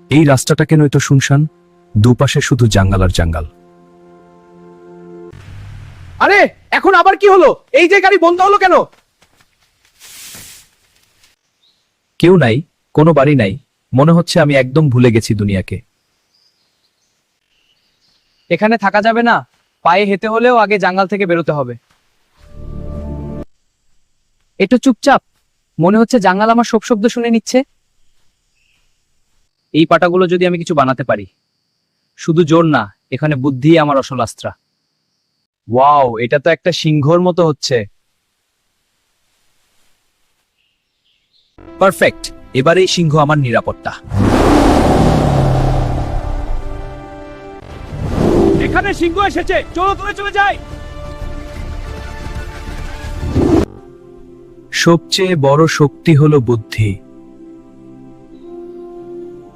এই রাস্তাটা কেন এত শুনশান? দুপাশে শুধু জাঙ্গাল আর জাঙ্গাল। আরে এখন আবার কি হলো? এই যে গাড়ি বন্ধ হলো কেন? কেউ নাই, কোনো বাড়ি নাই। মনে হচ্ছে আমি একদম ভুলে গেছি দুনিয়াকে। এখানে থাকা যাবে না। পায়ে হেঁটে হলেও আগে জাঙ্গাল থেকে বেরোতে হবে। একটু চুপচাপ। মনে হচ্ছে জাঙ্গাল আমার সব শব্দ শুনে নিচ্ছে। এই পাটাগুলো যদি আমি কিছু বানাতে পারি। শুধু জোর না, এখানে বুদ্ধি আমার আসল অস্ত্র। ওয়াও, এটা তো একটা সিংহর মতো হচ্ছে। পারফেক্ট। এবার এই সিংহ আমার নিরাপত্তা। এখানে সিংহ এসেছে, চলো দূরে চলে যাই। সবচেয়ে বড় শক্তি হলো বুদ্ধি।